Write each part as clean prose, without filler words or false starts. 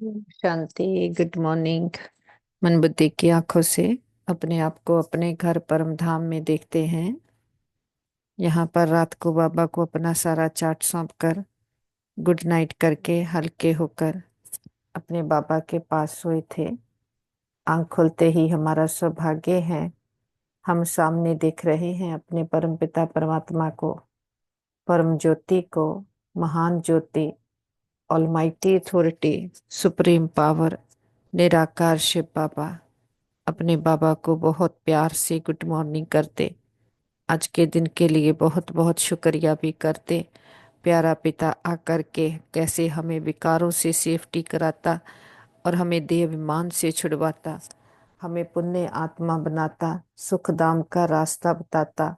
शांति। Good morning. मन बुद्धि की आंखों से अपने आप को अपने घर परम धाम में देखते हैं। यहाँ पर रात को बाबा को अपना सारा चार्ट सौंप कर गुड नाइट करके हल्के होकर अपने बाबा के पास सोए थे। आंख खुलते ही हमारा सौभाग्य है, हम सामने देख रहे हैं अपने परम पिता परमात्मा को, परम ज्योति को, महान ज्योति, ऑलमाइटी अथॉरिटी, सुप्रीम पावर, निराकार शिव बाबा। अपने बाबा को बहुत प्यार से गुड मॉर्निंग करते, आज के दिन के लिए बहुत बहुत शुक्रिया भी करते। प्यारा पिता आकर के कैसे हमें विकारों से सेफ्टी कराता और हमें देह अभिमान से छुड़वाता, हमें पुण्य आत्मा बनाता, सुख धाम का रास्ता बताता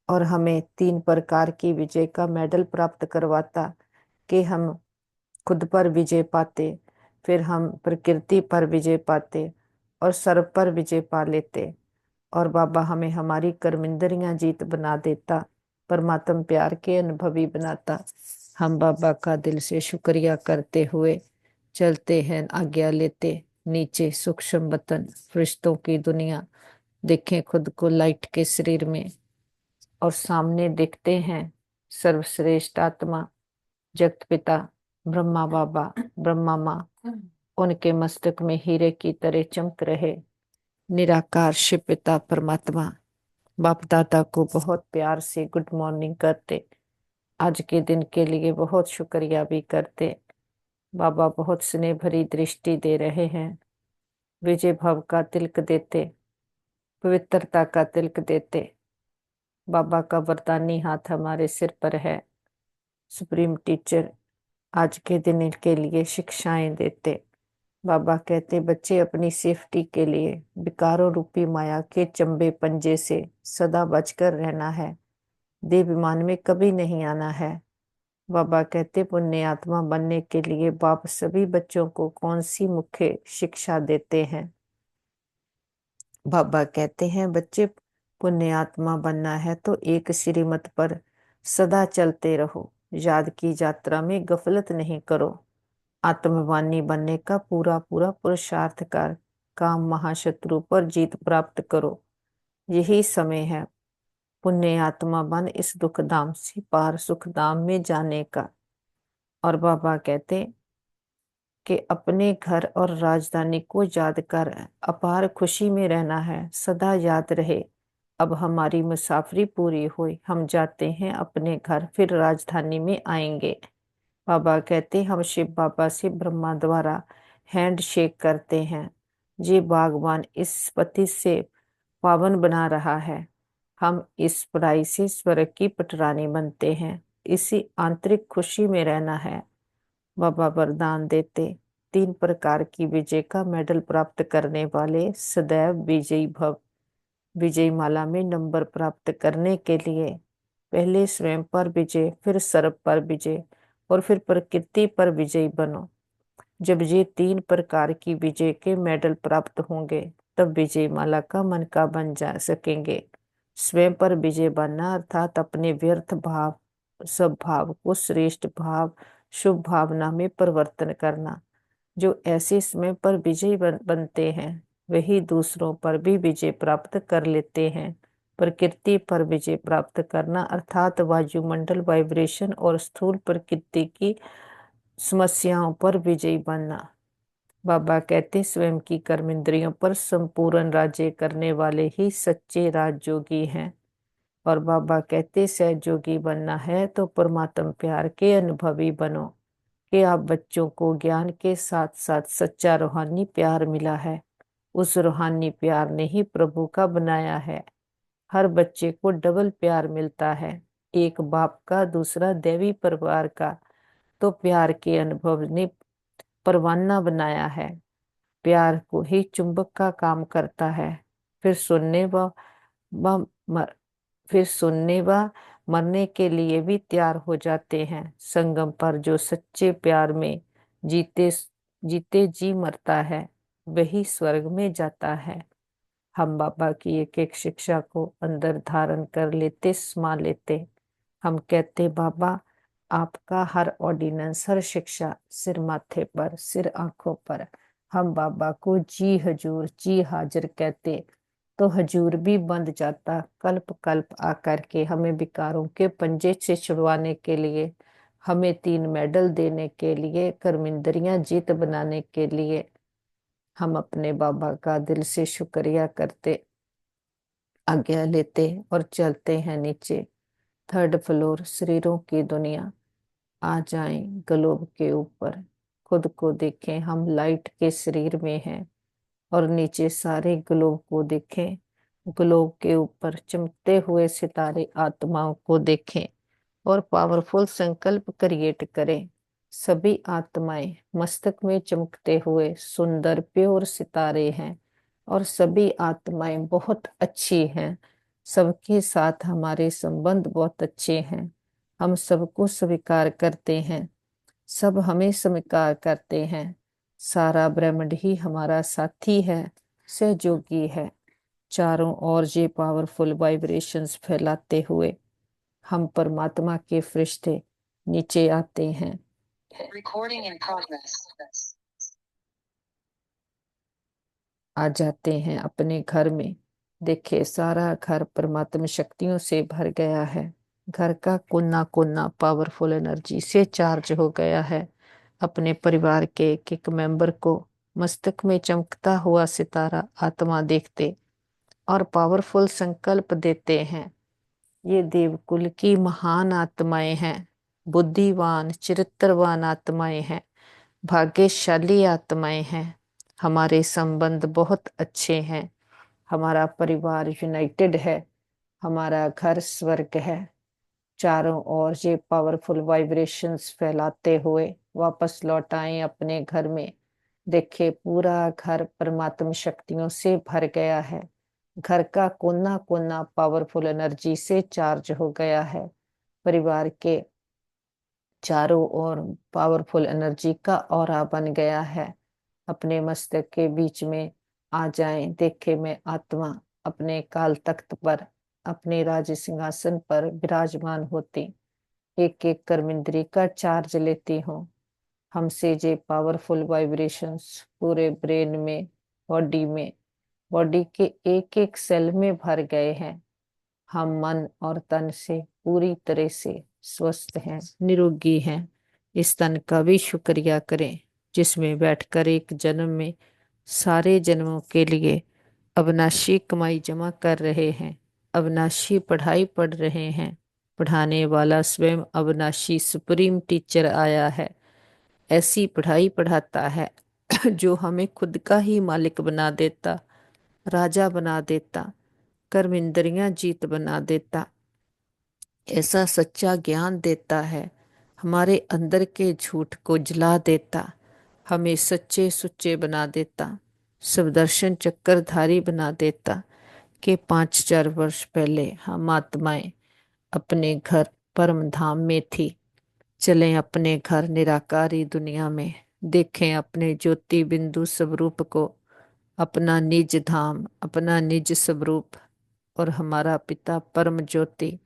और हमें 3 प्रकार की विजय का मेडल प्राप्त करवाता कि हम खुद पर विजय पाते, फिर हम प्रकृति पर विजय पाते और सर्व पर विजय पा लेते। और बाबा हमें हमारी कर्मेंद्रियां जीत बना देता, परमात्म प्यार के अनुभवी बनाता। हम बाबा का दिल से शुक्रिया करते हुए चलते हैं, आज्ञा लेते नीचे सूक्ष्म वतन फरिश्तों की दुनिया। देखें खुद को लाइट के शरीर में और सामने दिखते हैं सर्वश्रेष्ठ आत्मा जगत पिता ब्रह्मा बाबा, ब्रह्मा माँ। उनके मस्तक में हीरे की तरह चमक रहे निराकार शिव पिता परमात्मा। बाप दादा को बहुत प्यार से गुड मॉर्निंग करते, आज के दिन के लिए बहुत शुक्रिया भी करते। बाबा बहुत स्नेह भरी दृष्टि दे रहे हैं, विजय भाव का तिलक देते, पवित्रता का तिलक देते। बाबा का वरदानी हाथ हमारे सिर पर है, सुप्रीम टीचर आज के दिन के लिए शिक्षाएं देते। बाबा कहते बच्चे अपनी सेफ्टी के लिए विकारों रूपी माया के चंबे पंजे से सदा बचकर रहना है, देह विमान में कभी नहीं आना है। बाबा कहते पुण्य आत्मा बनने के लिए बाप सभी बच्चों को कौन सी मुख्य शिक्षा देते हैं। बाबा कहते हैं बच्चे पुण्य आत्मा बनना है तो एक श्रीमत पर सदा चलते रहो, याद की यात्रा में गफलत नहीं करो, आत्मवानी बनने का पूरा पूरा पुरुषार्थ कर काम महाशत्रु पर जीत प्राप्त करो। यही समय है पुण्य आत्मा बन इस दुख धाम से पार सुख धाम में जाने का। और बाबा कहते कि अपने घर और राजधानी को याद कर अपार खुशी में रहना है, सदा याद रहे अब हमारी मुसाफरी पूरी हुई, हम जाते हैं अपने घर, फिर राजधानी में आएंगे। बाबा कहते हम शिव बाबा से ब्रह्मा द्वारा हैंड शेक करते हैं, ये बागवान इस पति से पावन बना रहा है, हम इस पढ़ाई से स्वर्ग की पटरानी बनते हैं, इसी आंतरिक खुशी में रहना है। बाबा वरदान देते 3 प्रकार की विजय का मेडल प्राप्त करने वाले सदैव विजयी भव। विजय माला में नंबर प्राप्त करने के लिए पहले स्वयं पर विजय, फिर सर्व पर विजय और फिर प्रकृति पर विजयी बनो। जब ये 3 प्रकार की विजय के मेडल प्राप्त होंगे तब विजय माला का मन का बन जा सकेंगे। स्वयं पर विजय बनना अर्थात अपने व्यर्थ भाव सब भाव को श्रेष्ठ भाव शुभ भावना में परिवर्तन करना। जो ऐसे समय पर विजयी बनते हैं वही दूसरों पर भी विजय प्राप्त कर लेते हैं। प्रकृति पर विजय प्राप्त करना अर्थात वायुमंडल वाइब्रेशन और स्थूल प्रकृति की समस्याओं पर विजयी बनना। बाबा कहते स्वयं की कर्मेंद्रियों पर संपूर्ण राज्य करने वाले ही सच्चे राजयोगी हैं। और बाबा कहते सहयोगी बनना है तो परमात्म प्यार के अनुभवी बनो, कि आप बच्चों को ज्ञान के साथ साथ सच्चा रूहानी प्यार मिला है, उस रूहानी प्यार ने ही प्रभु का बनाया है। हर बच्चे को डबल प्यार मिलता है, एक बाप का दूसरा देवी परिवार का। तो प्यार के अनुभव ने परवाना बनाया है, प्यार को ही चुंबक का काम करता है। फिर सुनने व मर, फिर सुनने व मरने के लिए भी तैयार हो जाते हैं। संगम पर जो सच्चे प्यार में जीते जीते जी मरता है वही स्वर्ग में जाता है। हम बाबा की एक एक शिक्षा को अंदर धारण कर लेते, समा लेते। हम कहते बाबा आपका हर ऑर्डिनेंस, हर शिक्षा सिर माथे पर, सिर आंखों पर। हम बाबा को जी हजूर, जी हाजिर कहते तो हजूर भी बंद जाता कल्प कल्प आकर के, हमें विकारों के पंजे से छुड़वाने के लिए, हमें 3 मेडल देने के लिए, कर्मिंदरियां जीत बनाने के लिए। हम अपने बाबा का दिल से शुक्रिया करते, आज्ञा लेते और चलते हैं नीचे। 3rd फ्लोर, शरीरों की दुनिया। आ जाएं ग्लोब के ऊपर, खुद को देखें हम लाइट के शरीर में हैं, और नीचे सारे ग्लोब को देखें। ग्लोब के ऊपर चमकते हुए सितारे आत्माओं को देखें और पावरफुल संकल्प क्रिएट करें। सभी आत्माएं मस्तक में चमकते हुए सुंदर प्योर सितारे हैं, और सभी आत्माएं बहुत अच्छी हैं। सबके साथ हमारे संबंध बहुत अच्छे हैं। हम सबको स्वीकार करते हैं, सब हमें स्वीकार करते हैं। सारा ब्रह्मांड ही हमारा साथी है, सहयोगी है। चारों ओर ये पावरफुल वाइब्रेशंस फैलाते हुए हम परमात्मा के फरिश्ते नीचे आते हैं। Recording in progress. आ जाते हैं अपने घर में। देखिए सारा घर परमात्मा शक्तियों से भर गया है। घर का कोना कोना पावरफुल एनर्जी से चार्ज हो गया है। अपने परिवार के एक एक मेंबर को मस्तक में चमकता हुआ सितारा आत्मा देखते और पावरफुल संकल्प देते हैं। ये देवकुल की महान आत्माएं हैं, बुद्धिवान चरित्रवान आत्माएं हैं, भाग्यशाली आत्माएं हैं। हमारे संबंध बहुत अच्छे हैं। हमारा परिवार यूनाइटेड है। हमारा घर स्वर्ग है। चारों ओर ये पावरफुल वाइब्रेशंस फैलाते हुए वापस लौट आए अपने घर में। देखिए पूरा घर परमात्म शक्तियों से भर गया है। घर का कोना कोना पावरफुल एनर्जी से चार्ज हो गया है। परिवार के चारों ओर पावरफुल एनर्जी का ऑरा बन गया है। अपने मस्तक के बीच में आ जाएं। देखे मैं आत्मा अपने काल तख्त पर, अपने राज सिंहासन पर विराजमान होती, एक एक कर्मेंद्री का चार्ज लेती हूँ। हमसे जे पावरफुल वाइब्रेशंस पूरे ब्रेन में, बॉडी में, बॉडी के एक एक सेल में भर गए हैं। हम मन और तन से पूरी तरह से स्वस्थ हैं, निरोगी हैं। इस तन का भी शुक्रिया करें जिसमें बैठकर एक जन्म में सारे जन्मों के लिए अविनाशी कमाई जमा कर रहे हैं, अविनाशी पढ़ाई पढ़ रहे हैं। पढ़ाने वाला स्वयं अविनाशी सुप्रीम टीचर आया है। ऐसी पढ़ाई पढ़ाता है जो हमें खुद का ही मालिक बना देता, राजा बना देता, कर्म इंद्रियां जीत बना देता। ऐसा सच्चा ज्ञान देता है, हमारे अंदर के झूठ को जला देता, हमें सच्चे सुच्चे बना देता, सुदर्शन चक्रधारी बना देता। कि 5000 वर्ष पहले हम आत्माएं अपने घर परम धाम में थी। चलें अपने घर निराकारी दुनिया में, देखें अपने ज्योति बिंदु स्वरूप को, अपना निज धाम, अपना निज स्वरूप। और हमारा पिता परम ज्योति,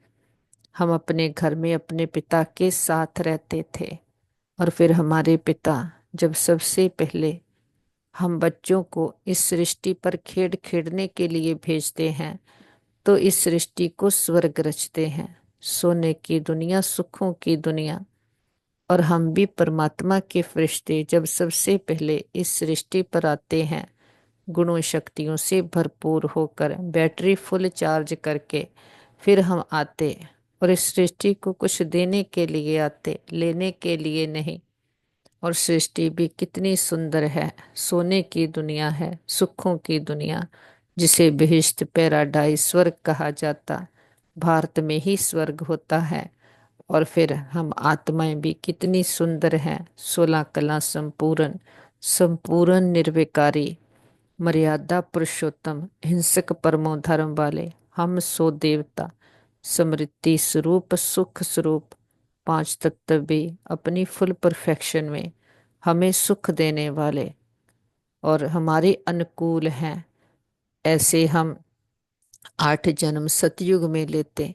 हम अपने घर में अपने पिता के साथ रहते थे। और फिर हमारे पिता जब सबसे पहले हम बच्चों को इस सृष्टि पर खेड खेड़ने के लिए भेजते हैं, तो इस सृष्टि को स्वर्ग रचते हैं, सोने की दुनिया, सुखों की दुनिया। और हम भी परमात्मा के फरिश्ते जब सबसे पहले इस सृष्टि पर आते हैं, गुणों शक्तियों से भरपूर होकर बैटरी फुल चार्ज करके फिर हम आते, और इस सृष्टि को कुछ देने के लिए आते, लेने के लिए नहीं। और सृष्टि भी कितनी सुंदर है, सोने की दुनिया है, सुखों की दुनिया, जिसे बेहिश्त पैराडाइज स्वर्ग कहा जाता। भारत में ही स्वर्ग होता है। और फिर हम आत्माएं भी कितनी सुंदर हैं, 16 कला संपूर्ण, संपूर्ण निर्विकारी, मर्यादा पुरुषोत्तम, हिंसक परमो धर्म वाले। हम सो देवता, समृद्धि स्वरूप, सुख स्वरूप, 5 तत्व भी अपनी फुल परफेक्शन में हमें सुख देने वाले और हमारे अनुकूल हैं। ऐसे हम 8 जन्म सतयुग में लेते,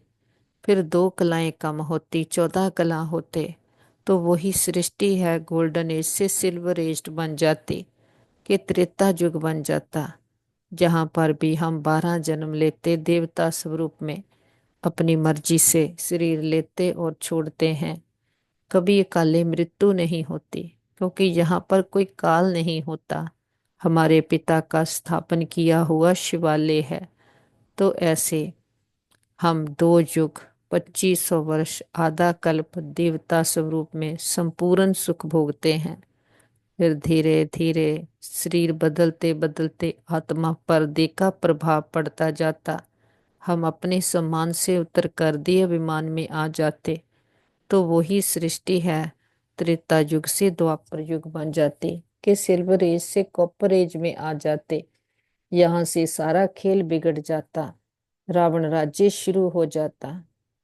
फिर 2 कलाएं कम होती, 14 कला होते, तो वही सृष्टि है गोल्डन एज से सिल्वर एज बन जाती, कि त्रेता युग बन जाता, जहां पर भी हम 12 जन्म लेते देवता स्वरूप में, अपनी मर्जी से शरीर लेते और छोड़ते हैं। कभी अकाले मृत्यु नहीं होती, क्योंकि यहाँ पर कोई काल नहीं होता। हमारे पिता का स्थापन किया हुआ शिवालय है। तो ऐसे हम 2 युग 2500 वर्ष आधा कल्प देवता स्वरूप में संपूर्ण सुख भोगते हैं। फिर धीरे धीरे शरीर बदलते बदलते आत्मा पर देह का प्रभाव पड़ता जाता, हम अपने सम्मान से उतर कर दिव्य विमान में आ जाते। तो वही सृष्टि है त्रेता युग से द्वापर युग बन जाती, कि सिल्वर एज से कॉपर एज में आ जाते। यहाँ से सारा खेल बिगड़ जाता, रावण राज्य शुरू हो जाता।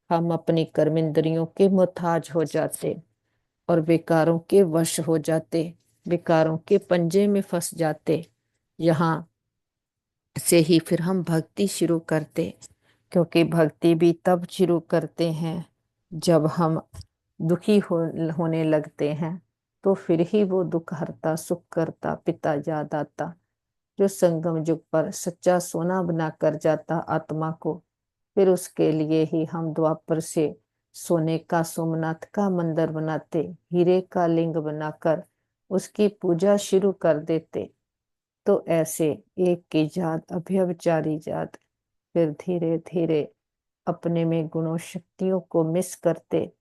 हम अपनी कर्मेंद्रियों के मुताज हो जाते और विकारों के वश हो जाते, विकारों के पंजे में फंस जाते। यहाँ से ही फिर हम भक्ति शुरू करते, क्योंकि भक्ति भी तब शुरू करते हैं जब हम दुखी होने लगते हैं। तो फिर ही वो दुख हरता सुख करता पिता याद आता, जो संगम युग पर सच्चा सोना बना कर जाता आत्मा को। फिर उसके लिए ही हम द्वापर से सोने का सोमनाथ का मंदिर बनाते, हीरे का लिंग बनाकर उसकी पूजा शुरू कर देते। तो ऐसे एक की जात अभ्यवचारी जात फिर धीरे धीरे अपने में गुणों शक्तियों को मिस करते,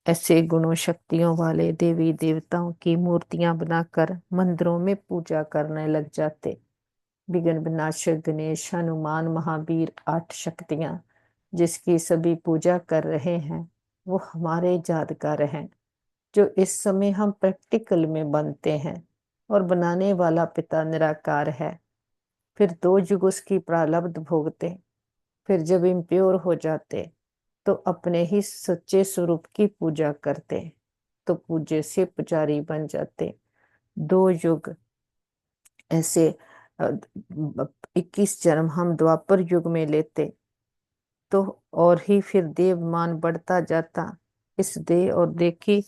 ऐसे गुणों शक्तियों वाले देवी देवताओं की मूर्तियां बनाकर मंदिरों में पूजा करने लग जाते। विघ्न विनाशक गणेश हनुमान महावीर 8 शक्तियां जिसकी सभी पूजा कर रहे हैं, वो हमारे यादगार हैं, जो इस समय हम प्रैक्टिकल में बनते हैं। और बनाने वाला पिता निराकार है। फिर 2 युग उसकी प्रारब्ध भोगते, फिर जब इम्प्योर हो जाते तो अपने ही सच्चे स्वरूप की पूजा करते, तो पूज्य से पुजारी बन जाते। 2 युग ऐसे 21 जन्म हम द्वापर युग में लेते, तो और ही फिर देव मान बढ़ता जाता। इस देह और देखी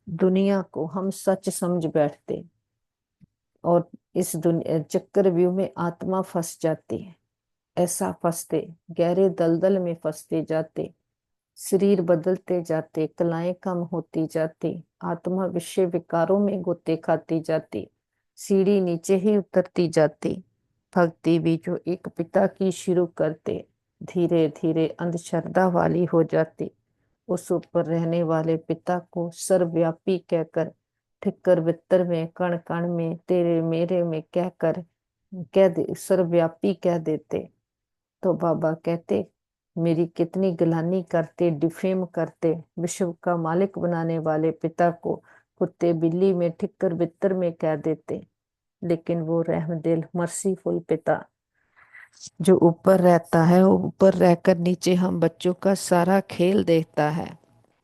दुनिया को हम सच समझ बैठते, और इस दुनिया चक्रव्यूह में आत्मा फंस जाती है। ऐसा फंसते, गहरे दलदल में फंसते जाते, शरीर बदलते जाते, कलाएं कम होती जाती, आत्मा विषय विकारों में गोते खाती जाती, सीढ़ी नीचे ही उतरती जाती। भक्ति भी जो एक पिता की शुरू करते, धीरे धीरे अंधश्रद्धा वाली हो जाती। उस ऊपर रहने वाले पिता को सर्वव्यापी कहकर, ठिक्कर बित्तर में कण कण में तेरे मेरे में कहकर कह दे सर्वव्यापी कह देते। तो बाबा कहते, मेरी कितनी गिलानी करते, डिफेम करते, विश्व का मालिक बनाने वाले पिता को कुत्ते बिल्ली में ठिक्कर बित्तर में कह देते। लेकिन वो रहमदिल मर्सीफुल पिता जो ऊपर रहता है, वो ऊपर रहकर नीचे हम बच्चों का सारा खेल देखता है,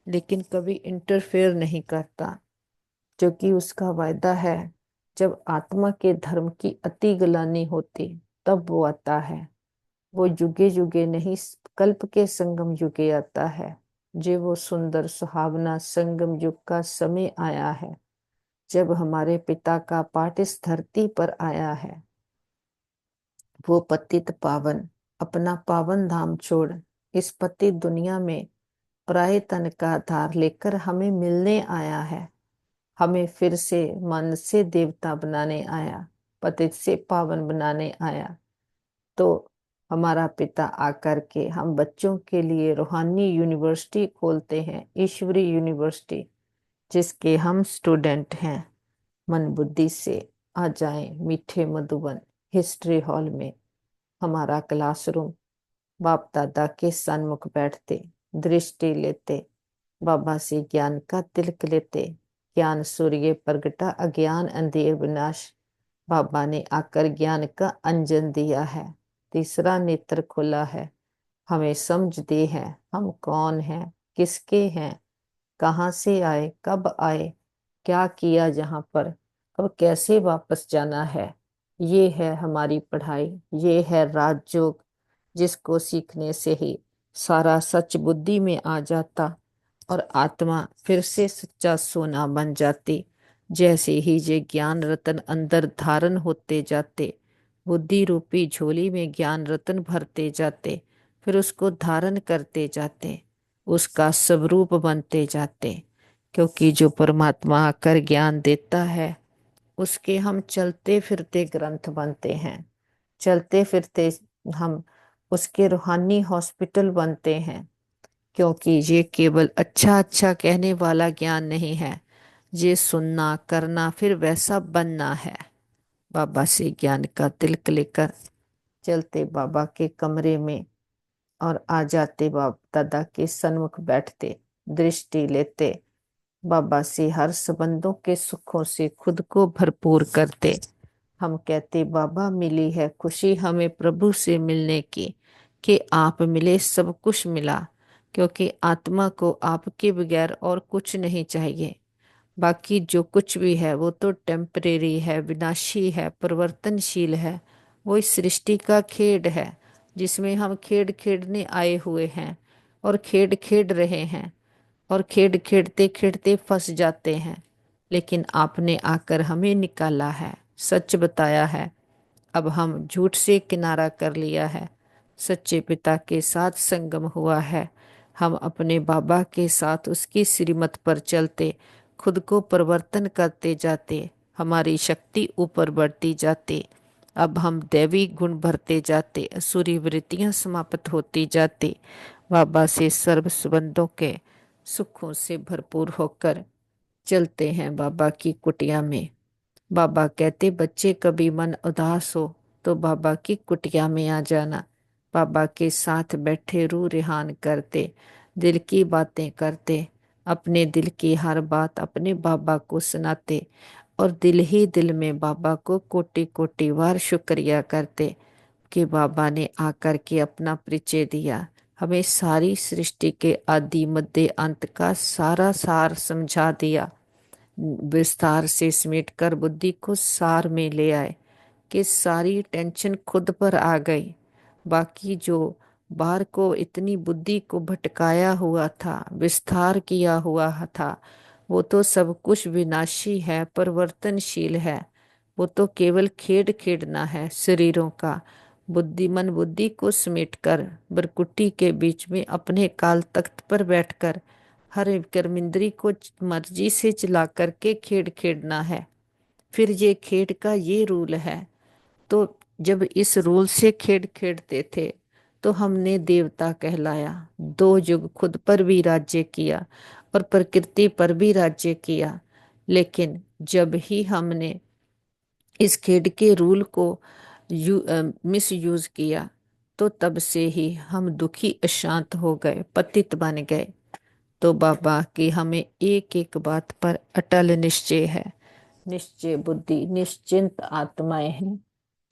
लेकिन कभी इंटरफेयर नहीं करता, जो कि उसका वायदा है। जब आत्मा के धर्म की अति गिलानी होती, तब वो आता है। वो युगे युगे नहीं, कल्प के संगम युगे आता है। जे वो सुंदर सुहावना संगम युग का समय आया है, जब हमारे पिता का पाठ इस धरती पर आया है। वो पतित पावन अपना पावन धाम छोड़ इस पतित दुनिया में पराये तन का आधार लेकर हमें मिलने आया है। हमें फिर से मन से देवता बनाने आया, पतित से पावन बनाने आया। तो हमारा पिता आकर के हम बच्चों के लिए रूहानी यूनिवर्सिटी खोलते हैं, ईश्वरी यूनिवर्सिटी, जिसके हम स्टूडेंट हैं। मन बुद्धि से आ जाएं मीठे मधुबन हिस्ट्री हॉल में। हमारा क्लासरूम, बाप दादा के सन्मुख बैठते, दृष्टि लेते, बाबा से ज्ञान का तिलक लेते। ज्ञान सूर्य प्रगटा अज्ञान अंधेर विनाश, बाबा ने आकर ज्ञान का अंजन दिया है। तीसरा नेत्र खुला है, हमें समझ दे है हम कौन हैं, किसके हैं, कहाँ से आए, कब आए, क्या किया यहाँ पर, अब कैसे वापस जाना है। ये है हमारी पढ़ाई, ये है राजयोग, जिसको सीखने से ही सारा सच बुद्धि में आ जाता। और आत्मा फिर से सच्चा सोना बन जाती। जैसे ही ये ज्ञान रतन अंदर धारण होते जाते, बुद्धि रूपी झोली में ज्ञान रतन भरते जाते, फिर उसको धारण करते जाते, उसका स्वरूप बनते जाते। क्योंकि जो परमात्मा आकर ज्ञान देता है, उसके हम चलते फिरते ग्रंथ बनते हैं। चलते फिरते हम उसके रूहानी हॉस्पिटल बनते हैं। क्योंकि ये केवल अच्छा अच्छा कहने वाला ज्ञान नहीं है, ये सुनना करना फिर वैसा बनना है। बाबा से ज्ञान का तिलक लेकर चलते बाबा के कमरे में और आ जाते बाबा दादा के सन्मुख बैठते, दृष्टि लेते, बाबा से हर संबंधों के सुखों से खुद को भरपूर करते। हम कहते बाबा मिली है खुशी हमें प्रभु से मिलने की, कि आप मिले सब कुछ मिला। क्योंकि आत्मा को आपके बगैर और कुछ नहीं चाहिए। बाकी जो कुछ भी है वो तो टेम्परेरी है, विनाशी है, परिवर्तनशील है। वो इस सृष्टि का खेड है, जिसमें हम खेड खेडने आए हुए हैं और खेड खेड रहे हैं, और खेड खेडते खेडते फंस जाते हैं। लेकिन आपने आकर हमें निकाला है, सच बताया है। अब हम झूठ से किनारा कर लिया है, सच्चे पिता के साथ संगम हुआ है। हम अपने बाबा के साथ उसकी श्रीमत पर चलते खुद को परिवर्तन करते जाते, हमारी शक्ति ऊपर बढ़ती जाती। अब हम दैवी गुण भरते जाते, असुरी वृत्तियां समाप्त होती जाती। बाबा से सर्व संबंधों के सुखों से भरपूर होकर चलते हैं बाबा की कुटिया में। बाबा कहते बच्चे कभी मन उदास हो तो बाबा की कुटिया में आ जाना। बाबा के साथ बैठे रूह रिहान करते, दिल की बातें करते, अपने दिल की हर बात अपने बाबा को सुनाते, और दिल ही दिल में बाबा को कोटि कोटि बार शुक्रिया करते कि बाबा ने आकर के अपना परिचय दिया, हमें सारी सृष्टि के आदि मध्य अंत का सारा सार समझा दिया। विस्तार से समेट कर बुद्धि को सार में ले आए कि सारी टेंशन खुद पर आ गई। बाकी जो बाहर को इतनी बुद्धि को भटकाया हुआ था, विस्तार किया हुआ था, वो तो सब कुछ विनाशी है, परिवर्तनशील है। वो तो केवल खेड खेडना है शरीरों का। बुद्धिमान बुद्धि को समेटकर बरकुटी के बीच में अपने काल तख्त पर बैठकर हर कर्मेंद्री को मर्जी से चला करके खेड खेडना है। फिर ये खेड का ये रूल है। तो जब इस रूल से खेड खेडते थे तो हमने देवता कहलाया, दो युग खुद पर भी राज्य किया और प्रकृति पर भी राज्य किया। लेकिन जब ही हमने इस खेड के रूल को मिस यूज किया, तो तब से ही हम दुखी अशांत हो गए, पतित बन गए। तो बाबा की हमें एक एक बात पर अटल निश्चय है। निश्चय बुद्धि निश्चिंत आत्माएं हैं।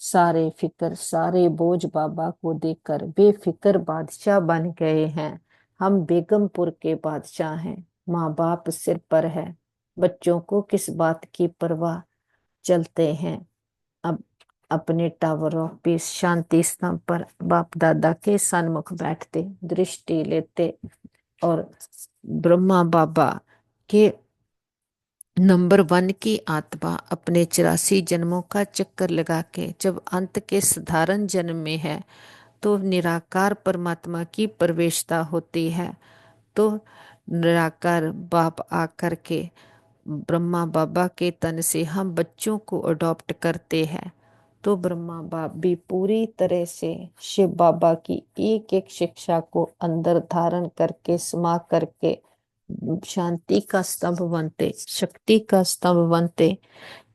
सारे फिक्र सारे बोझ बाबा को देकर बेफिक्र बादशाह बन गए हैं। हम बेगमपुर के बादशाह हैं। माँ बाप सिर पर है, बच्चों को किस बात की परवाह। चलते हैं अब अपने टावर ऑफ पीस शांति स्तंभ पर, बाप दादा के सन्मुख बैठते, दृष्टि लेते, और ब्रह्मा बाबा के नंबर 1 की आत्मा अपने 84 जन्मों का चक्कर लगा के जब अंत के साधारण जन्म में है, तो निराकार परमात्मा की प्रवेशता होती है। तो निराकार बाप आकर के ब्रह्मा बाबा के तन से हम बच्चों को अडॉप्ट करते हैं। तो ब्रह्मा बाप भी पूरी तरह से शिव बाबा की एक एक शिक्षा को अंदर धारण करके समा करके शांति का स्तंभ बनते, शक्ति का स्तंभ बनते,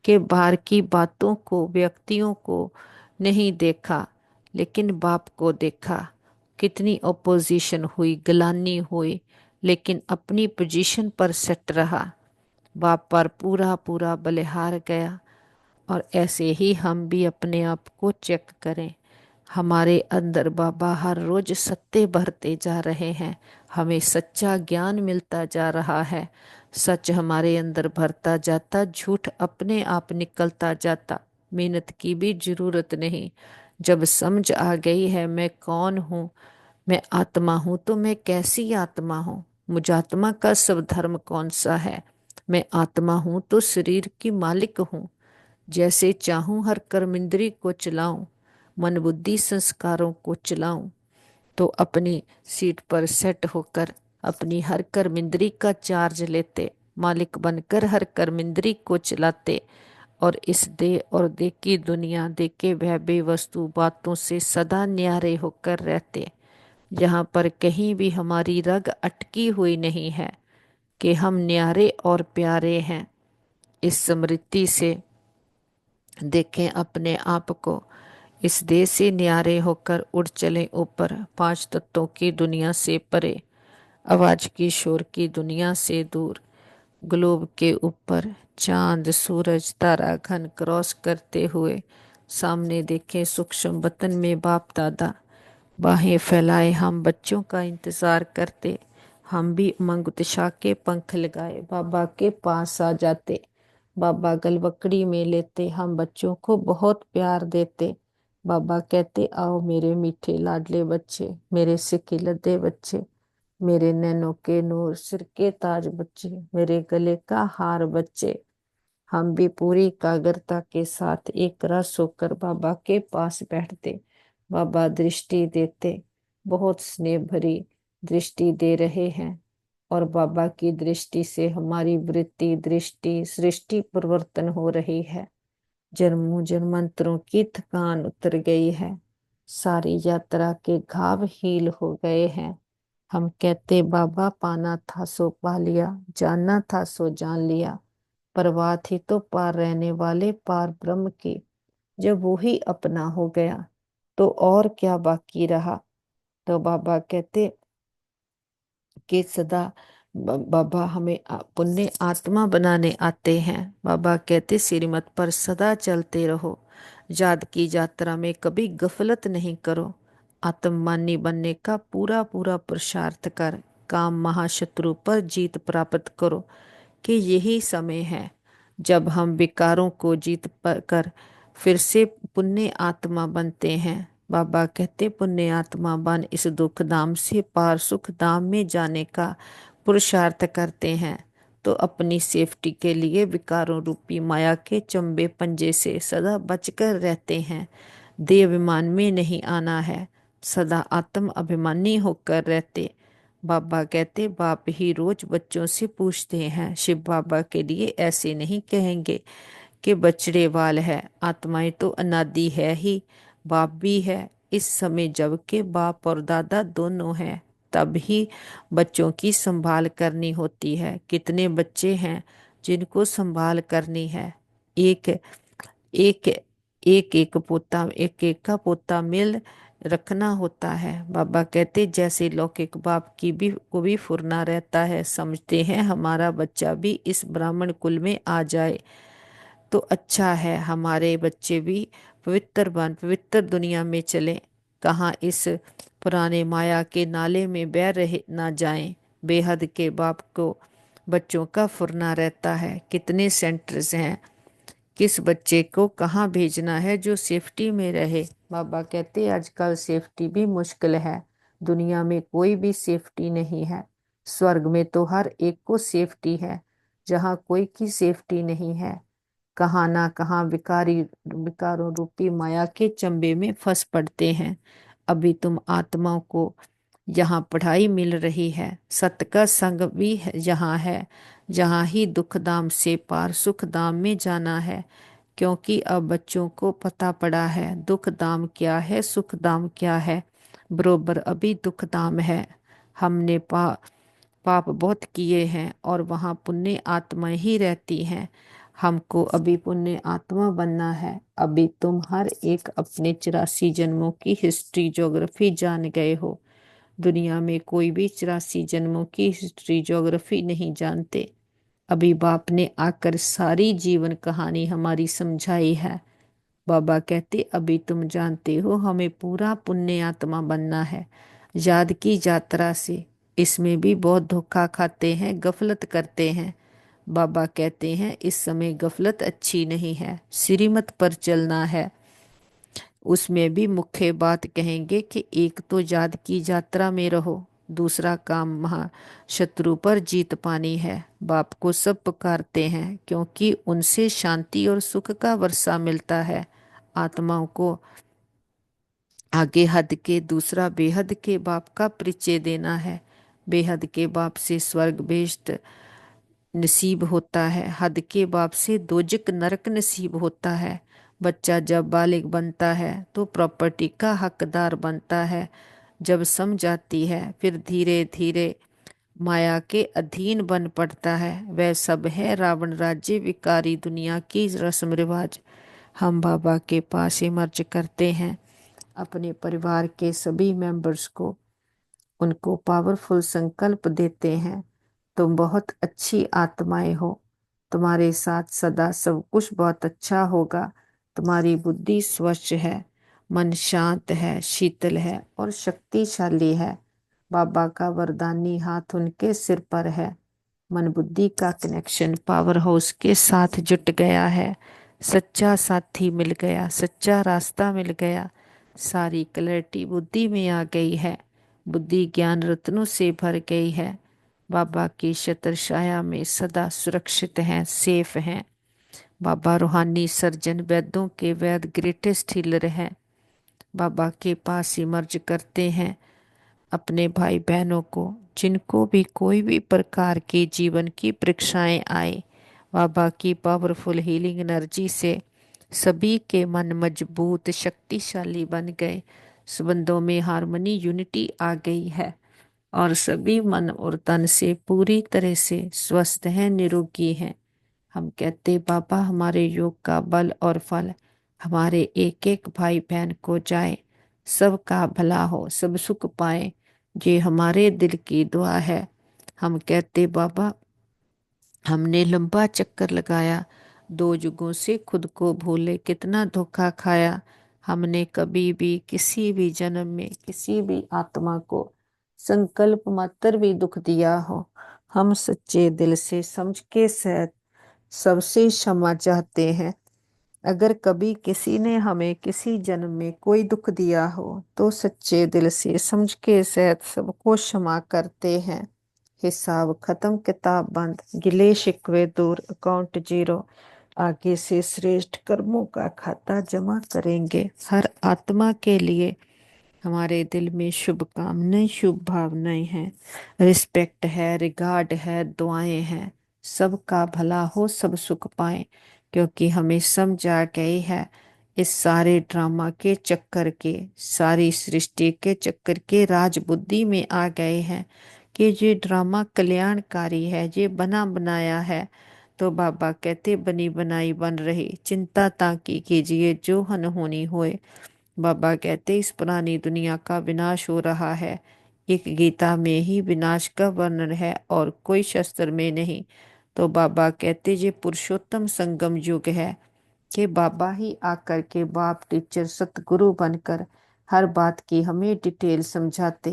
कि बाहर की बातों को व्यक्तियों को नहीं देखा, लेकिन बाप को देखा। कितनी ओपोजिशन हुई, गलानी हुई, लेकिन अपनी पोजीशन पर सेट रहा। बाप पर पूरा पूरा बलिहार गया। और ऐसे ही हम भी अपने आप को चेक करें। हमारे अंदर बाबा हर रोज सत्य भरते जा रहे हैं, हमें सच्चा ज्ञान मिलता जा रहा है। सच हमारे अंदर भरता जाता, झूठ अपने आप निकलता जाता। मेहनत की भी जरूरत नहीं। जब समझ आ गई है मैं कौन हूँ, मैं आत्मा हूँ, तो मैं कैसी आत्मा हूँ। मुझात्मा का सब धर्म कौन सा है। मैं आत्मा हूं तो शरीर की मालिक हूं। जैसे चाहूं हर कर्मेंद्री को चलाऊं, मन बुद्धि संस्कारों को चलाऊं। तो अपनी सीट पर सेट होकर अपनी हर कर्मेंद्री का चार्ज लेते, मालिक बनकर हर कर्मेंद्री को चलाते, और इस देह और देह की दुनिया, देह के वह बेवस्तु बातों से सदा न्यारे होकर रहते, जहाँ पर कहीं भी हमारी रग अटकी हुई नहीं है कि हम न्यारे और प्यारे हैं। इस स्मृति से देखें अपने आप को, इस देह से न्यारे होकर उड़ चले ऊपर, पांच तत्वों की दुनिया से परे, आवाज की शोर की दुनिया से दूर, ग्लोब के ऊपर चांद सूरज तारा घन क्रॉस करते हुए सामने देखें सूक्ष्म वतन में बाप दादा। बाहें फैलाए हम बच्चों का इंतजार करते, हम भी उमंग उत्साह के पंख लगाए बाबा के पास आ जाते। बाबा गलवकड़ी में लेते हम बच्चों को बहुत प्यार देते। बाबा कहते आओ मेरे मीठे लाडले बच्चे, मेरे सिक्के लद्दे बच्चे, मेरे नैनों के नूर सिर के ताज बच्चे, मेरे गले का हार बच्चे। हम भी पूरी एकाग्रता के साथ एक रस होकर बाबा के पास बैठते। बाबा दृष्टि देते, बहुत स्नेह भरी दृष्टि दे रहे हैं, और बाबा की दृष्टि से हमारी वृत्ति दृष्टि सृष्टि परिवर्तन हो रही है। जन्मों जन्मांतरों की थकान उतर गई है, सारी यात्रा के घाव हील हो गए हैं। हम कहते बाबा पाना था सो पा लिया, जानना था सो जान लिया, परवाह थी तो पार रहने वाले पार ब्रह्म की। जब वो ही अपना हो गया तो और क्या बाकी रहा। तो बाबा कहते कि सदा बाबा हमें पुण्य आत्मा बनाने आते हैं। बाबा कहते श्रीमत पर सदा चलते रहो, याद की यात्रा में कभी गफलत नहीं करो, आत्ममानी बनने का पूरा पूरा पुरुषार्थ कर, काम महाशत्रु पर जीत प्राप्त करो। कि यही समय है जब हम विकारों को जीत कर फिर से पुण्य आत्मा बनते हैं। बाबा कहते पुण्य आत्मा बन इस दुख धाम से पार सुख धाम में जाने का पुरुषार्थ करते हैं, तो अपनी सेफ्टी के लिए विकारों रूपी माया के चंबे पंजे से सदा बचकर रहते हैं। देह अभिमान में नहीं आना है, सदा आत्म अभिमानी होकर रहते। बाबा कहते बाप ही रोज बच्चों से पूछते हैं, शिव बाबा के लिए ऐसे नहीं कहेंगे कि बछड़े वाल है, आत्माएं तो अनादि है ही, बाप भी है। इस समय जबकि बाप और दादा दोनों हैं, तब ही बच्चों की संभाल करनी होती है। कितने बच्चे हैं जिनको संभाल करनी है। एक एक एक एक पोता, एक एक का पोता मिल रखना होता है। बाबा कहते जैसे लौकिक बाप की भी को भी फुरना रहता है, समझते हैं हमारा बच्चा भी इस ब्राह्मण कुल में आ जाए तो अच्छा है, हमारे बच्चे भी पवित्र बन पवित्र दुनिया में चले, कहाँ इस पुराने माया के नाले में बह रहे ना जाएं। बेहद के बाप को बच्चों का फुरना रहता है। कितने सेंटर्स हैं, किस बच्चे को कहाँ भेजना है जो सेफ्टी में रहे। बाबा कहते आजकल सेफ्टी भी मुश्किल है, दुनिया में कोई भी सेफ्टी नहीं है। स्वर्ग में तो हर एक को सेफ्टी है, जहाँ कोई की सेफ्टी नहीं है। कहाँ ना कहाँ विकारों रूपी माया के चंबे में फंस पड़ते हैं। अभी तुम आत्माओं को यहाँ पढ़ाई मिल रही है, सत्य का संग भी यहाँ है, जहाँ ही दुख धाम से पार सुख धाम में जाना है। क्योंकि अब बच्चों को पता पड़ा है दुख धाम क्या है सुख धाम क्या है, बरोबर अभी दुख धाम है। हमने पाप बहुत किए हैं और वहाँ पुण्य आत्माएं ही रहती हैं। हमको अभी पुण्य आत्मा बनना है। अभी तुम हर एक अपने 84 जन्मों की हिस्ट्री ज्योग्राफी जान गए हो। दुनिया में कोई भी 84 जन्मों की हिस्ट्री ज्योग्राफी नहीं जानते। अभी बाप ने आकर सारी जीवन कहानी हमारी समझाई है। बाबा कहते अभी तुम जानते हो हमें पूरा पुण्य आत्मा बनना है। याद की यात्रा से इसमें भी बहुत धोखा खाते हैं, गफलत करते हैं। बाबा कहते हैं इस समय गफलत अच्छी नहीं है, श्रीमत पर चलना है। उसमें भी मुख्य बात कहेंगे कि एक तो याद की यात्रा में रहो, दूसरा काम महाशत्रु पर जीत पानी है। बाप को सब पुकारते हैं क्योंकि उनसे शांति और सुख का वर्षा मिलता है। आत्माओं को आगे हद के दूसरा बेहद के बाप का परिचय देना है। बेहद के बाप से स्वर्ग बेहश्त नसीब होता है, हद के बाप से दोजक नरक नसीब होता है। बच्चा जब बालिग बनता है तो प्रॉपर्टी का हकदार बनता है। जब समझ आती है फिर धीरे धीरे माया के अधीन बन पड़ता है। वह सब है रावण राज्य विकारी दुनिया की रस्म रिवाज। हम बाबा के पास इमर्ज करते हैं अपने परिवार के सभी मेंबर्स को, उनको पावरफुल संकल्प देते हैं। तुम बहुत अच्छी आत्माएं हो, तुम्हारे साथ सदा सब कुछ बहुत अच्छा होगा। तुम्हारी बुद्धि स्वच्छ है, मन शांत है, शीतल है और शक्तिशाली है। बाबा का वरदानी हाथ उनके सिर पर है। मन बुद्धि का कनेक्शन पावर हाउस के साथ जुट गया है। सच्चा साथी मिल गया, सच्चा रास्ता मिल गया। सारी क्लैरिटी बुद्धि में आ गई है। बुद्धि ज्ञान रत्नों से भर गई है। बाबा की छत्र छाया में सदा सुरक्षित हैं, सेफ हैं। बाबा रूहानी सर्जन, वैद्यों के वैद ग्रेटेस्ट हीलर हैं। बाबा के पास इमर्ज करते हैं अपने भाई बहनों को, जिनको भी कोई भी प्रकार की जीवन की परीक्षाएं आए। बाबा की पावरफुल हीलिंग एनर्जी से सभी के मन मजबूत शक्तिशाली बन गए। संबंधों में हार्मनी यूनिटी आ गई है और सभी मन और तन से पूरी तरह से स्वस्थ हैं, निरोगी हैं। हम कहते बाबा हमारे योग का बल और फल हमारे एक एक भाई बहन को जाए, सबका भला हो, सब सुख पाए। ये हमारे दिल की दुआ है। हम कहते बाबा हमने लंबा चक्कर लगाया, 2 युगों से खुद को भूले कितना धोखा खाया। हमने कभी भी किसी भी जन्म में किसी भी आत्मा को संकल्प मात्र भी दुख दिया हो, हम सच्चे दिल से समझ के सहित सबसे क्षमा चाहते हैं। अगर कभी किसी ने हमें किसी जन्म में कोई दुख दिया हो तो सच्चे दिल से समझ के सहित सबको क्षमा करते हैं। हिसाब खत्म, किताब बंद, गिले शिकवे दूर, अकाउंट जीरो। आगे से श्रेष्ठ कर्मों का खाता जमा करेंगे। हर आत्मा के लिए हमारे दिल में शुभकामनाएं, शुभ भावनाएं हैं, रिस्पेक्ट है, रिगार्ड है, दुआएं हैं। सबका भला हो, सब सुख पाए, क्योंकि हमें समझ आ गई है इस सारे ड्रामा के चक्कर के, सारी सृष्टि के चक्कर के राज बुद्धि में आ गए हैं कि ये ड्रामा कल्याणकारी है, ये बना बनाया है। तो बाबा कहते बनी बनाई बन रही, चिंता ताकि कीजिए जो अनहोनी होए। बाबा कहते इस पुरानी दुनिया का विनाश हो रहा है। एक गीता में ही विनाश का वर्णन है और कोई शस्त्र में नहीं। तो बाबा कहते ये पुरुषोत्तम संगम युग है कि बाबा ही आकर के बाप टीचर सतगुरु बनकर हर बात की हमें डिटेल समझाते।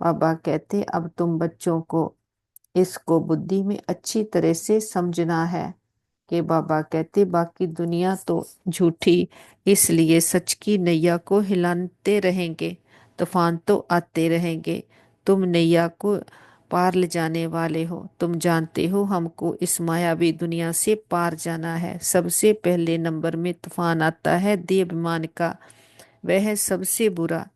बाबा कहते अब तुम बच्चों को इसको बुद्धि में अच्छी तरह से समझना है कि बाबा कहते बाकी दुनिया तो झूठी, इसलिए सच की नैया को हिलाते रहेंगे, तूफान तो आते रहेंगे। तुम नैया को पार ले जाने वाले हो। तुम जानते हो हमको इस मायावी दुनिया से पार जाना है। सबसे पहले नंबर में तूफान आता है देवाभिमान का, वह है सबसे बुरा।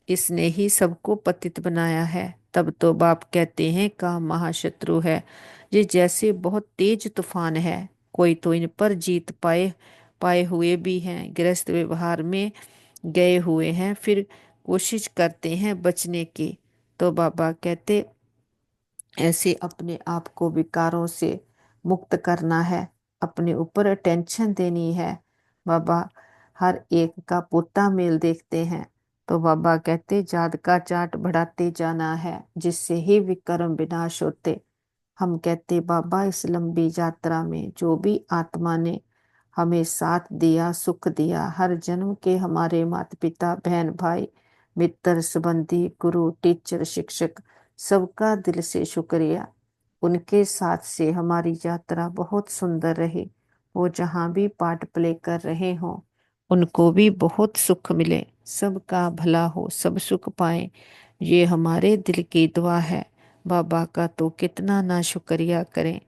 इसने ही सबको पतित बनाया है। तब तो बाप कहते हैं काम महाशत्रु है। ये जैसे बहुत तेज तूफान है, कोई तो इन पर जीत पाए पाए हुए भी हैं, गृहस्थ व्यवहार में गए हुए हैं, फिर कोशिश करते हैं बचने की। तो बाबा कहते ऐसे अपने आप को विकारों से मुक्त करना है, अपने ऊपर अटेंशन देनी है। बाबा हर एक का पोता मेल देखते हैं। तो बाबा कहते जात का चाट बढ़ाते जाना है, जिससे ही विक्रम विनाश होते। हम कहते बाबा इस लंबी यात्रा में जो भी आत्मा ने हमें साथ दिया, सुख दिया, हर जन्म के हमारे माता पिता, बहन भाई, मित्र, संबंधी, गुरु, टीचर, शिक्षक, सबका दिल से शुक्रिया। उनके साथ से हमारी यात्रा बहुत सुंदर रही। वो जहाँ भी पार्ट प्ले कर रहे हों उनको भी बहुत सुख मिले, सबका भला हो, सब सुख पाए। ये हमारे दिल की दुआ है। बाबा का तो कितना ना शुक्रिया करें।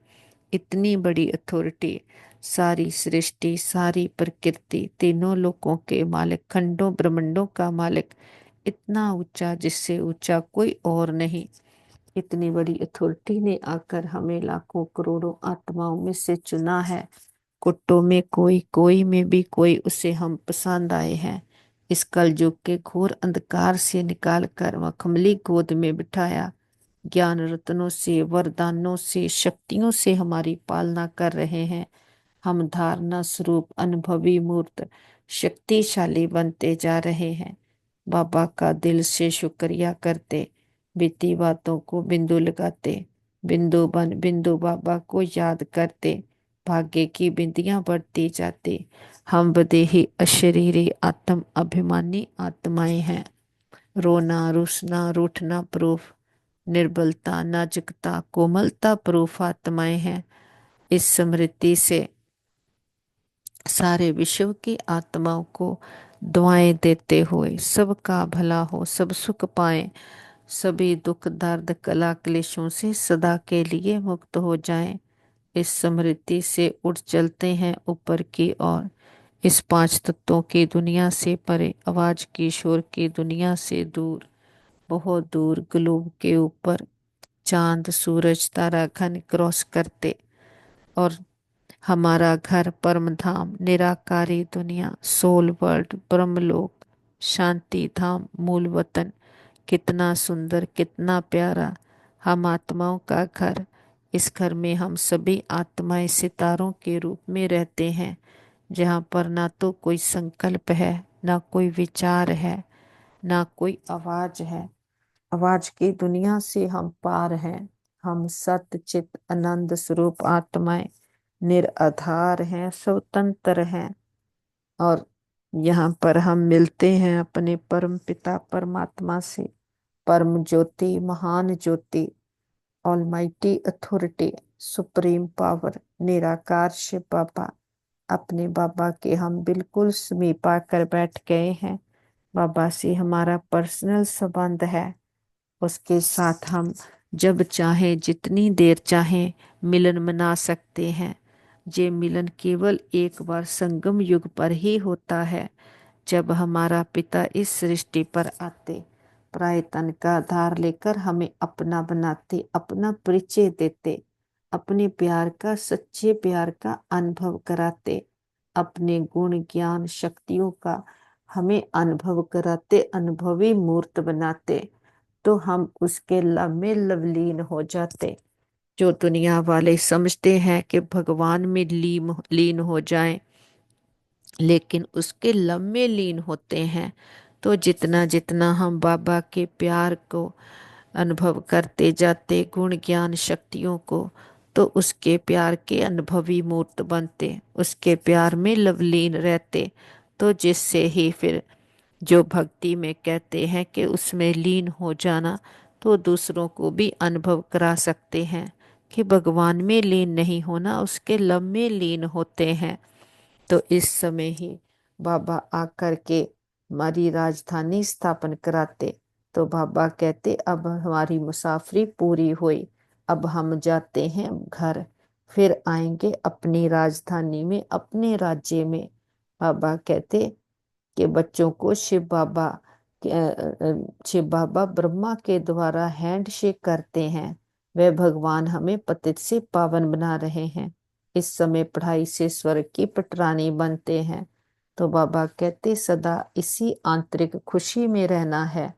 इतनी बड़ी अथॉरिटी, सारी सृष्टि, सारी प्रकृति, तीनों लोकों के मालिक, खंडों ब्रह्मांडों का मालिक, इतना ऊंचा जिससे ऊंचा कोई और नहीं। इतनी बड़ी अथॉरिटी ने आकर हमें लाखों करोड़ों आत्माओं में से चुना है। कुत्तों में कोई, कोई में भी कोई, उसे हम पसंद आए हैं। इस कलयुग के घोर अंधकार से निकाल कर मखमली गोद में बिठाया। ज्ञान रत्नों से, वरदानों से, शक्तियों से हमारी पालना कर रहे हैं। हम धारणा स्वरूप अनुभवी मूर्त शक्तिशाली बनते जा रहे हैं। बाबा का दिल से शुक्रिया करते, बीती बातों को बिंदु लगाते, बिंदु बन बिंदु बाबा को याद करते, भाग्य की बिंदियां बढ़ती जाती। हम बदेही अशरीरी आत्म अभिमानी आत्माएं हैं। रोना, रुसना, रूठना प्रूफ, निर्बलता, नाजुकता, कोमलता प्रूफ आत्माएं हैं। इस स्मृति से सारे विश्व की आत्माओं को दुआएं देते हुए सबका भला हो, सब सुख पाएं, सभी दुख दर्द कला क्लेशों से सदा के लिए मुक्त हो जाएं। इस स्मृति से उठ चलते हैं ऊपर की ओर, इस पांच तत्वों की दुनिया से परे, आवाज की शोर की दुनिया से दूर, बहुत दूर, ग्लोब के ऊपर चांद सूरज तारा घन क्रॉस करते, और हमारा घर परम धाम, निराकारी दुनिया, सोल वर्ल्ड, ब्रह्मलोक, शांति धाम, मूल वतन, कितना सुंदर, कितना प्यारा। हम आत्माओं का घर। इस घर में हम सभी आत्माएं सितारों के रूप में रहते हैं, जहाँ पर ना तो कोई संकल्प है, ना कोई विचार है, ना कोई आवाज है। आवाज की दुनिया से हम पार हैं। हम सत्य चित आनंद स्वरूप आत्माएं निराधार हैं, स्वतंत्र हैं। और यहाँ पर हम मिलते हैं अपने परम पिता परमात्मा से। परम ज्योति, महान ज्योति, ऑलमाइटी अथॉरिटी, सुप्रीम पावर, निराकार शिव बाबा, अपने बाबा के हम बिल्कुल समीप आकर बैठ गए हैं। बाबा से हमारा पर्सनल संबंध है। उसके साथ हम जब चाहें, जितनी देर चाहें, मिलन मना सकते हैं। ये मिलन केवल एक बार संगम युग पर ही होता है, जब हमारा पिता इस सृष्टि पर आते, पराये तन का आधार लेकर हमें अपना बनाते, अपना परिचय देते, अपने प्यार का, सच्चे प्यार का अनुभव कराते, अपने गुण ज्ञान शक्तियों का हमें अनुभव कराते, अनुभवी मूर्त बनाते, तो हम उसके लव में लवलीन हो जाते। जो दुनिया वाले समझते हैं कि भगवान में लीन हो जाएं, लेकिन उसके लव में लीन होते हैं। तो जितना जितना हम बाबा के प्यार को अनुभव करते जाते, गुण ज्ञान शक्तियों को, तो उसके प्यार के अनुभवी मूर्त बनते, उसके प्यार में लवलीन रहते। तो जिससे ही फिर जो भक्ति में कहते हैं कि उसमें लीन हो जाना, तो दूसरों को भी अनुभव करा सकते हैं कि भगवान में लीन नहीं होना, उसके लव में लीन होते हैं। तो इस समय ही बाबा आकर के हमारी राजधानी स्थापन कराते। तो बाबा कहते अब हमारी मुसाफरी पूरी हुई, अब हम जाते हैं घर, फिर आएंगे अपनी राजधानी में, अपने राज्य में। बाबा कहते कि बच्चों को शिव बाबा ब्रह्मा के द्वारा हैंड शेक करते हैं। वे भगवान हमें पतित से पावन बना रहे हैं। इस समय पढ़ाई से स्वर्ग की पटरानी बनते हैं। तो बाबा कहते सदा इसी आंतरिक खुशी में रहना है।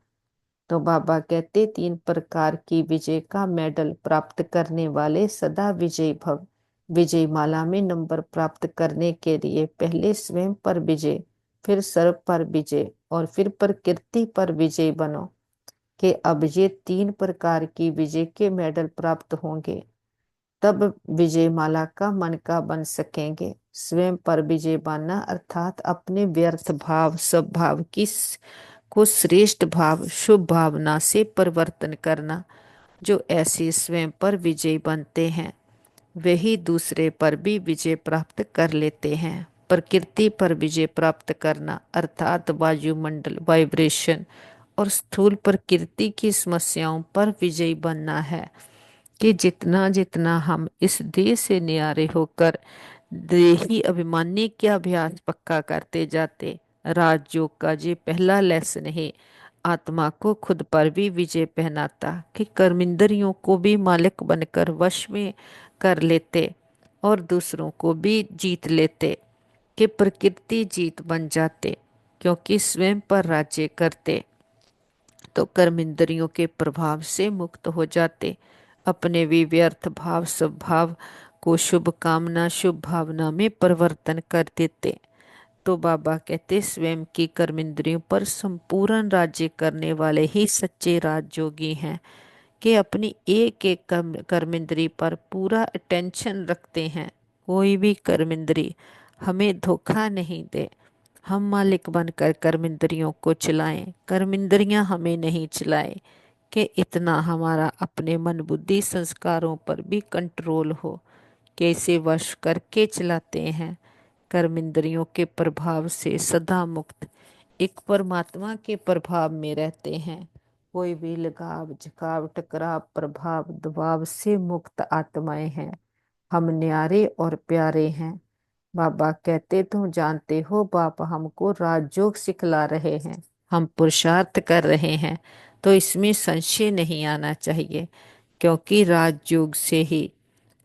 तो बाबा कहते 3 प्रकार की विजय का मेडल प्राप्त करने वाले सदा विजयी भव। विजय माला में नंबर प्राप्त करने के लिए पहले स्वयं पर विजय, फिर सर्व पर विजय, और फिर प्रकृति पर विजय बनो। कि अब ये 3 प्रकार की विजय के मेडल प्राप्त होंगे, तब विजय माला का मन का बन सकेंगे। स्वयं पर विजय बनना अर्थात अपने व्यर्थ भाव, सब भाव को श्रेष्ठ भाव, शुभ भावना से परिवर्तन करना। जो ऐसे स्वयं पर विजय बनते हैं, वही दूसरे पर भी विजय प्राप्त कर लेते हैं। प्रकृति पर विजय प्राप्त करना अर्थात वायुमंडल, वाइब्रेशन और स्थूल प्रकृति की समस्याओं पर विजयी बनना है। कि जितना जितना हम इस देह से न्यारे होकर देही अभिमानी के अभ्यास पक्का करते जाते, राजयोग का ये पहला लेसन है आत्मा को खुद पर भी विजय पहनाता कि कर्मेंद्रियों को भी मालिक बनकर वश में कर लेते और दूसरों को भी जीत लेते, कि प्रकृति जीत बन जाते क्योंकि स्वयं पर राज्य करते, तो कर्मेंद्रियों के प्रभाव से मुक्त हो जाते, अपने भी व्यर्थ भाव स्वभाव को शुभ कामना शुभ भावना में परिवर्तन कर देते। तो बाबा कहते स्वयं की कर्मेंद्रियों पर संपूर्ण राज्य करने वाले ही सच्चे राजयोगी हैं, कि अपनी एक एक कर्मेंद्री पर पूरा अटेंशन रखते हैं। कोई भी कर्मेंद्री हमें धोखा नहीं दे, हम मालिक बनकर कर्मेंद्रियों को चलाएं, कर्मेंद्रियां हमें नहीं चलाएं, कि इतना हमारा अपने मन बुद्धि संस्कारों पर भी कंट्रोल हो। कैसे वश करके चलाते हैं, कर्मेंद्रियों के प्रभाव से सदा मुक्त एक परमात्मा के प्रभाव में रहते हैं। कोई भी लगाव झुकाव टकराव प्रभाव दबाव से मुक्त आत्माएं हैं। हम न्यारे और प्यारे हैं। बाबा कहते तुम जानते हो बाप हमको राजयोग सिखला रहे हैं, हम पुरुषार्थ कर रहे हैं, तो इसमें संशय नहीं आना चाहिए, क्योंकि राजयोग से ही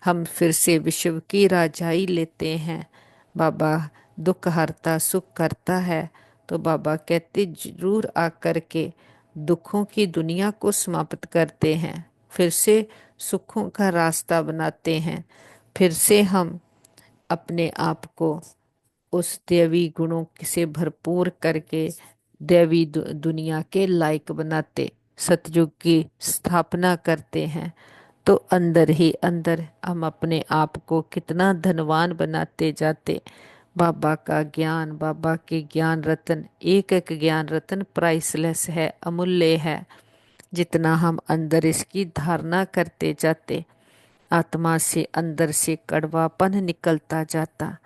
हम फिर से विश्व की राजाई लेते हैं। बाबा दुख हरता सुख करता है, तो बाबा कहते जरूर आकर के दुखों की दुनिया को समाप्त करते हैं, फिर से सुखों का रास्ता बनाते हैं, फिर से हम अपने आप को उस दैवी गुणों से भरपूर करके दैवी दुनिया के लायक बनाते, सतयुग की स्थापना करते हैं। तो अंदर ही अंदर हम अपने आप को कितना धनवान बनाते जाते। बाबा का ज्ञान बाबा के ज्ञान रतन एक एक ज्ञान रतन प्राइसलेस है, अमूल्य है। जितना हम अंदर इसकी धारणा करते जाते, आत्मा से अंदर से कड़वापन निकलता जाता,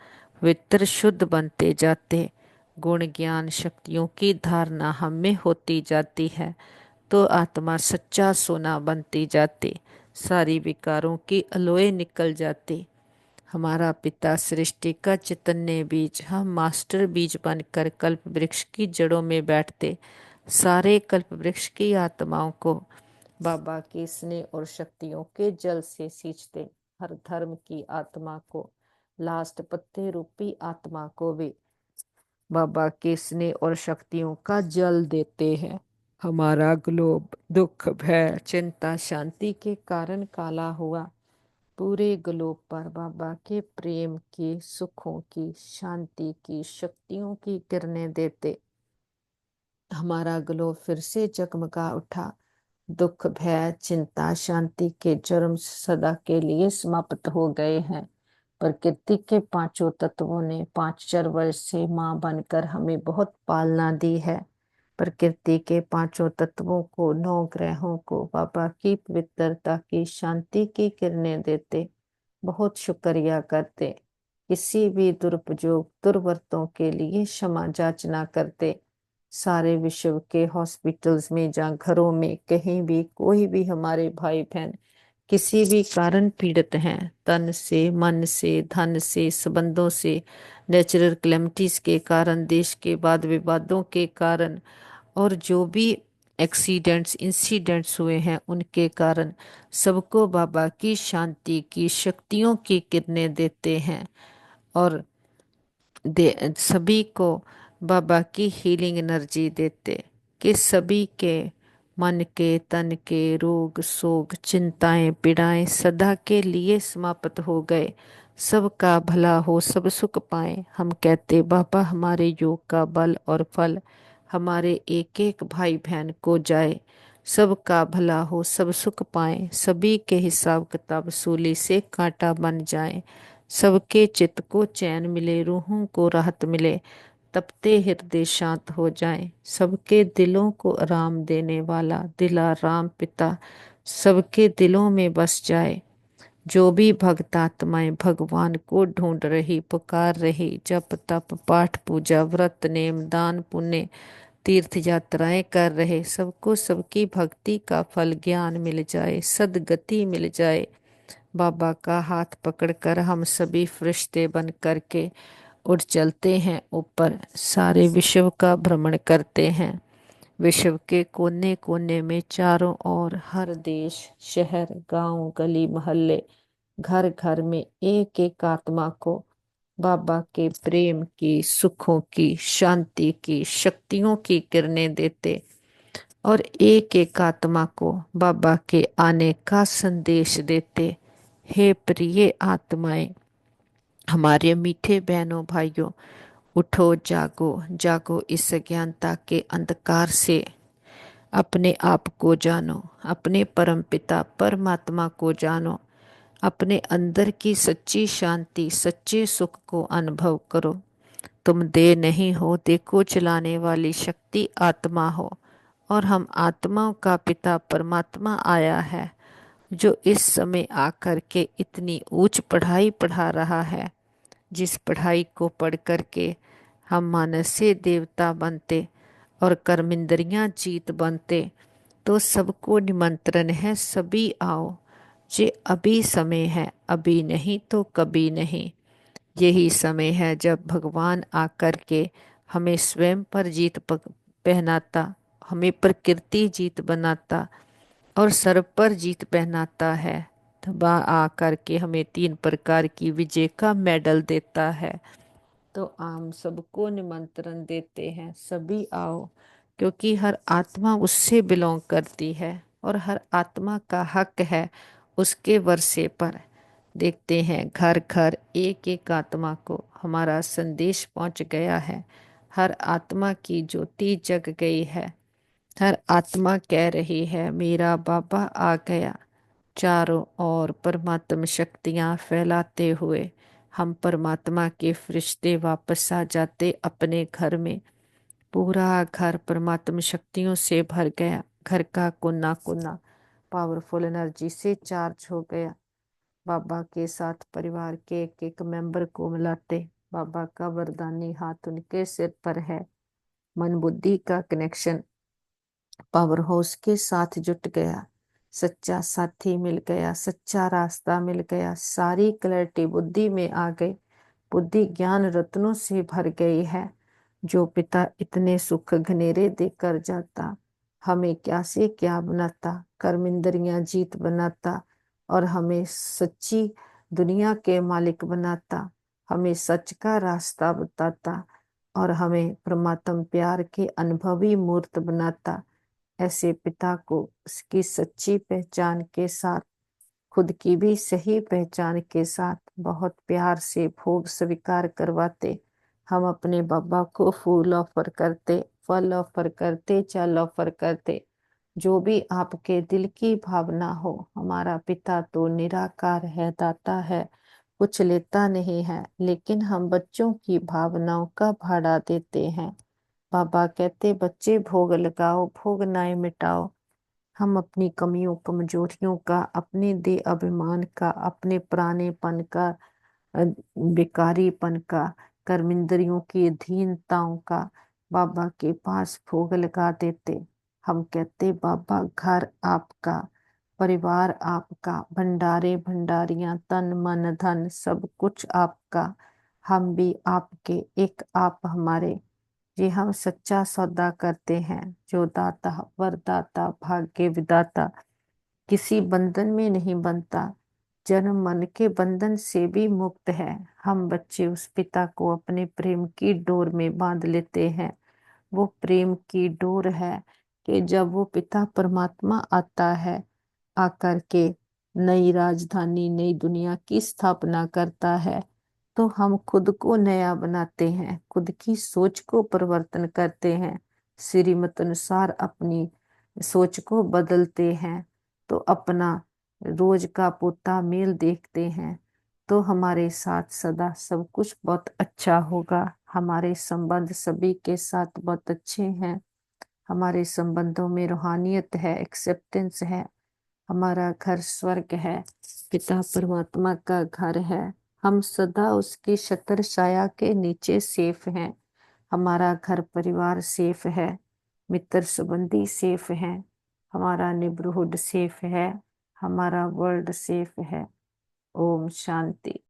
वित्र शुद्ध बनते जाते, गुण ज्ञान शक्तियों की धारणा हम में होती जाती है, तो आत्मा सच्चा सोना बनती जाती, सारी विकारों की अलोए निकल जाती। हमारा पिता सृष्टि का चैतन्य बीज, हम मास्टर बीज बनकर कल्प वृक्ष की जड़ों में बैठते, सारे कल्प वृक्ष की आत्माओं को बाबा के स्नेह और शक्तियों के जल से सींचते। हर धर्म की आत्मा को, लास्ट पत्ते रूपी आत्मा को भी बाबा के स्नेह और शक्तियों का जल देते हैं। हमारा ग्लोब दुख भय चिंता शांति के कारण काला हुआ, पूरे ग्लोब पर बाबा के प्रेम की सुखों की शांति की शक्तियों की किरणें देते। हमारा ग्लोब फिर से जगमगा उठा, दुख भय चिंता शांति के जन्म सदा के लिए समाप्त हो गए हैं। प्रकृति के पांचों तत्वों ने 5,000 वर्ष से मां बनकर हमें बहुत पालना दी है। प्रकृति के पांचों तत्वों को 9 ग्रहों को बाबा की पवित्रता की शांति की किरणें देते बहुत शुक्रिया करते, किसी भी दुरुपयोग दुर्वर्तों के लिए क्षमा याचना करते। सारे विश्व के हॉस्पिटल्स में जहाँ घरों में कहीं भी कोई भी हमारे भाई बहन किसी भी कारण पीड़ित हैं, तन से मन से धन से संबंधों से, नेचुरल क्लेमिटीज के कारण देश के वाद विवादों के कारण, और जो भी एक्सीडेंट्स इंसिडेंट्स हुए हैं उनके कारण, सबको बाबा की शांति की शक्तियों की किरणें देते हैं। और सभी को बाबा की हीलिंग एनर्जी देते, कि सभी के मन के तन के रोग शोक चिंताएं पीड़ाएं सदा के लिए समाप्त हो गए, सबका भला हो सब सुख पाए। हम कहते बाबा हमारे योग का बल और फल हमारे एक एक भाई बहन को जाए, सबका भला हो सब सुख पाए, सभी के हिसाब किताब सूली से कांटा बन जाए, सबके चित्त को चैन मिले रूहों को राहत मिले, तपते हृदय शांत हो जाए, सबके दिलों को आराम देने वाला दिला राम पिता सबके दिलों में बस जाए। जो भी भक्त आत्माएं भगवान को ढूंढ रही पुकार रही, जप तप पाठ पूजा व्रत नेम दान पुण्य तीर्थ यात्राएं कर रहे सबको सबकी भक्ति का फल ज्ञान मिल जाए, सदगति मिल जाए। बाबा का हाथ पकड़कर हम सभी फरिश्ते बन करके उड़ चलते हैं ऊपर, सारे विश्व का भ्रमण करते हैं। विश्व के कोने कोने में चारों ओर हर देश, शहर, गांव, गली, मोहल्ले, घर घर में एक एक आत्मा को बाबा के प्रेम की, सुखों की, शांति की, शक्तियों की किरणें देते और एक एक आत्मा को बाबा के आने का संदेश देते। हे प्रिय आत्माएं, हमारे मीठे बहनों भाइयों, उठो, जागो जागो, इस अज्ञानता के अंधकार से अपने आप को जानो, अपने परम पिता परमात्मा को जानो, अपने अंदर की सच्ची शांति, सच्चे सुख को अनुभव करो। तुम देह नहीं हो, देखो चलाने वाली शक्ति आत्मा हो, और हम आत्माओं का पिता परमात्मा आया है, जो इस समय आकर के इतनी ऊंच पढ़ाई पढ़ा रहा है। जिस पढ़ाई को पढ़ करके हम मानस से देवता बनते और कर्मेंद्रियां जीत बनते, तो सबको निमंत्रण है, सभी आओ। जे अभी समय है, अभी नहीं तो कभी नहीं। यही समय है जब भगवान आकर के हमें स्वयं पर जीत पहनाता, हमें प्रकृति जीत बनाता और सर्व पर जीत पहनाता है। तब आकर के हमें 3 प्रकार की विजय का मेडल देता है। तो हम सबको निमंत्रण देते हैं, सभी आओ, क्योंकि हर आत्मा उससे बिलोंग करती है और हर आत्मा का हक है उसके वर्षे पर। देखते हैं घर घर एक एक आत्मा को हमारा संदेश पहुंच गया है। हर आत्मा की ज्योति जग गई है। हर आत्मा कह रही है मेरा बाबा आ गया। चारों ओर परमात्म शक्तियां फैलाते हुए हम परमात्मा के फरिश्ते वापस आ जाते अपने घर में। पूरा घर परमात्म शक्तियों से भर गया। घर का कोना कोना पावरफुल एनर्जी से चार्ज हो गया। बाबा के साथ परिवार के एक एक मेंबर को मिलाते। बाबा का वरदानी हाथ उनके सिर पर है। मन बुद्धि का कनेक्शन पावर हाउस के साथ जुट गया। सच्चा साथी मिल गया, सच्चा रास्ता मिल गया। सारी क्लैरिटी बुद्धि में आ गई। बुद्धि ज्ञान रत्नों से भर गई है। जो पिता इतने सुख घनेरे देकर जाता, हमें क्या से क्या बनाता, कर्मेंद्रियां जीत बनाता और हमें सच्ची दुनिया के मालिक बनाता, हमें सच का रास्ता बताता और हमें परमात्म प्यार के अनुभवी मूर्त बनाता। ऐसे पिता को उसकी सच्ची पहचान के साथ, खुद की भी सही पहचान के साथ बहुत प्यार से भोग स्वीकार करवाते। हम अपने बाबा को फूल ऑफर करते, फल ऑफर करते, जल ऑफर करते। जो भी आपके दिल की भावना हो, हमारा पिता तो निराकार है, दाता है, कुछ लेता नहीं है, लेकिन हम बच्चों की भावनाओं का भाड़ा देते हैं। बाबा कहते बच्चे भोग लगाओ, भोग नाय मिटाओ। हम अपनी कमियों कमजोरियों का, अपने दे अभिमान का, अपने पुरानेपन का, बेकारीपन का, कर्मेंद्रियों की अधीनताओं का बाबा के पास भोग लगा देते। हम कहते बाबा घर आपका, परिवार आपका, भंडारे भंडारियां, तन मन धन सब कुछ आपका। हम भी आपके, एक आप हमारे। जी हम सच्चा सौदा करते हैं। जो दाता वरदाता भाग्य विदाता किसी बंधन में नहीं बनता, जन्म मन के बंधन से भी मुक्त है। हम बच्चे उस पिता को अपने प्रेम की डोर में बांध लेते हैं। वो प्रेम की डोर है कि जब वो पिता परमात्मा आता है, आकर के नई राजधानी, नई दुनिया की स्थापना करता है, तो हम खुद को नया बनाते हैं, खुद की सोच को परिवर्तन करते हैं, श्रीमत अनुसार अपनी सोच को बदलते हैं। तो अपना रोज का पोता मेल देखते हैं, तो हमारे साथ सदा सब कुछ बहुत अच्छा होगा। हमारे संबंध सभी के साथ बहुत अच्छे हैं। हमारे संबंधों में रूहानियत है, एक्सेप्टेंस है। हमारा घर स्वर्ग है, पिता परमात्मा का घर है। हम सदा उसकी छत्र छाया के नीचे सेफ हैं। हमारा घर परिवार सेफ है। मित्र संबंधी सेफ हैं, हमारा नेबरहुड सेफ है, हमारा वर्ल्ड सेफ है। ओम शांति।